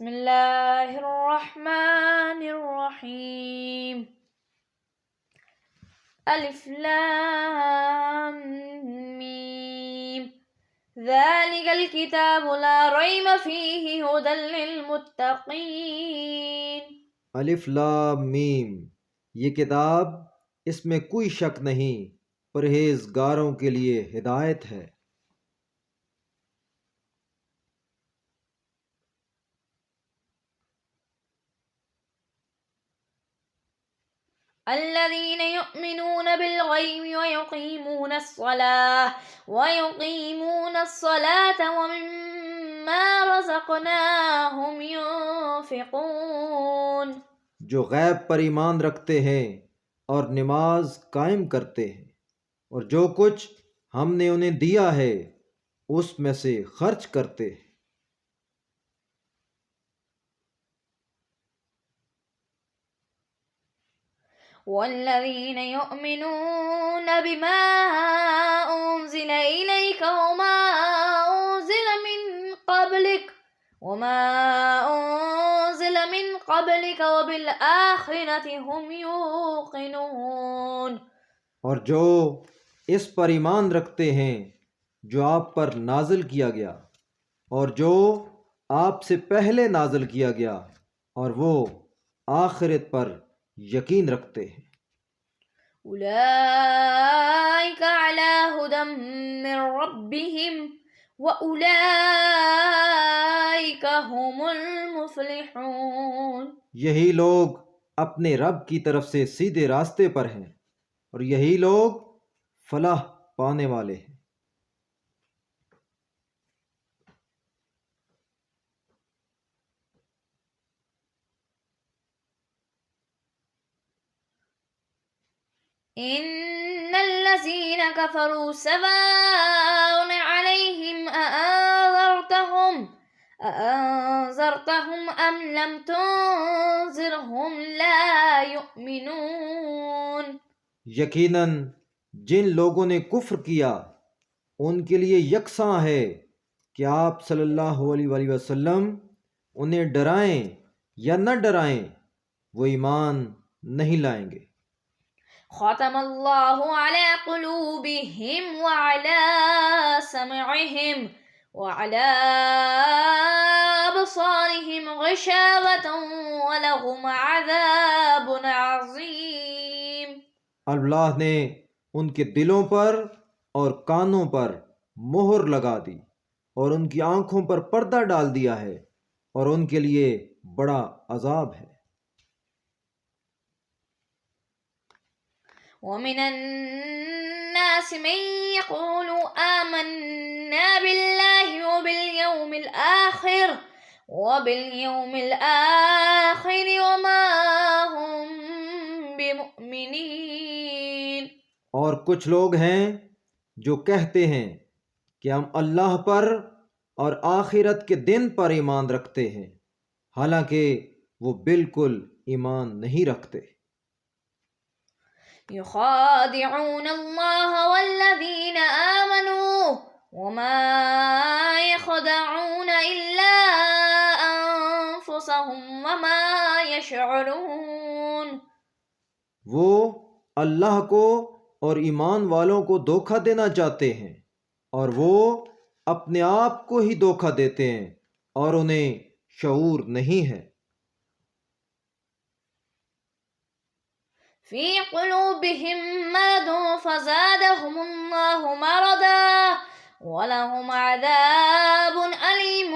بسم اللہ الرحمن الرحیم الف لام میم ذالک الکتاب لا ریب فیہ ھدی للمتقین۔ الف لام میم، یہ کتاب، اس میں کوئی شک نہیں، پرہیزگاروں کے لیے ہدایت ہے۔ الذین یؤمنون بالغیب ویقیمون الصلاة ومما رزقناہم ینفقون۔ جو غیب پر ایمان رکھتے ہیں اور نماز قائم کرتے ہیں، اور جو کچھ ہم نے انہیں دیا ہے اس میں سے خرچ کرتے ہیں۔ والذین یؤمنون بما انزل الیک وما انزل من قبلک وبالآخرة هم یوقنون۔ اور جو اس پر ایمان رکھتے ہیں جو آپ پر نازل کیا گیا اور جو آپ سے پہلے نازل کیا گیا، اور وہ آخرت پر یقین رکھتے ہیں۔ اولئک علی ھدی من ربہم واولئک ھم المفلحون۔ یہی لوگ اپنے رب کی طرف سے سیدھے راستے پر ہیں، اور یہی لوگ فلاح پانے والے ہیں۔ ان الذین کفروا سواء علیہم اانذرتہم ام لم تنذرہم لا یؤمنون۔ یقیناً جن لوگوں نے کفر کیا ان کے لیے یکساں ہے کہ آپ صلی اللہ علیہ وآلہ وسلم انہیں ڈرائیں یا نہ ڈرائیں، وہ ایمان نہیں لائیں گے۔ ختم اللہ علی قلوبہم وعلی سمعہم وعلی ابصارہم غشاوۃ ولہم عذاب عظیم۔ اللہ نے ان کے دلوں پر اور کانوں پر مہر لگا دی اور ان کی آنکھوں پر پردہ ڈال دیا ہے، اور ان کے لیے بڑا عذاب ہے۔ ومن الناس من يقول آمنا بالله وباليوم الآخر وما هم بمؤمنين۔ اور کچھ لوگ ہیں جو کہتے ہیں کہ ہم اللہ پر اور آخرت کے دن پر ایمان رکھتے ہیں، حالانکہ وہ بالکل ایمان نہیں رکھتے۔ يخادعون الله والذين آمنوا وما يخدعون إلا أنفسهم وما يشعرون۔ وہ اللہ کو اور ایمان والوں کو دھوکہ دینا چاہتے ہیں، اور وہ اپنے آپ کو ہی دھوکہ دیتے ہیں اور انہیں شعور نہیں ہے۔ في قلوبهم مرض فزادهم الله مرضا ولهم عذاب أليم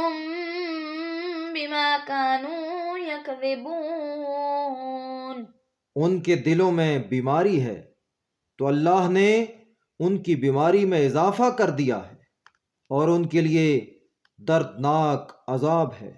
بما كانوا يكذبون۔ ان کے دلوں میں بیماری ہے تو اللہ نے ان کی بیماری میں اضافہ کر دیا ہے، اور ان کے لیے دردناک عذاب ہے۔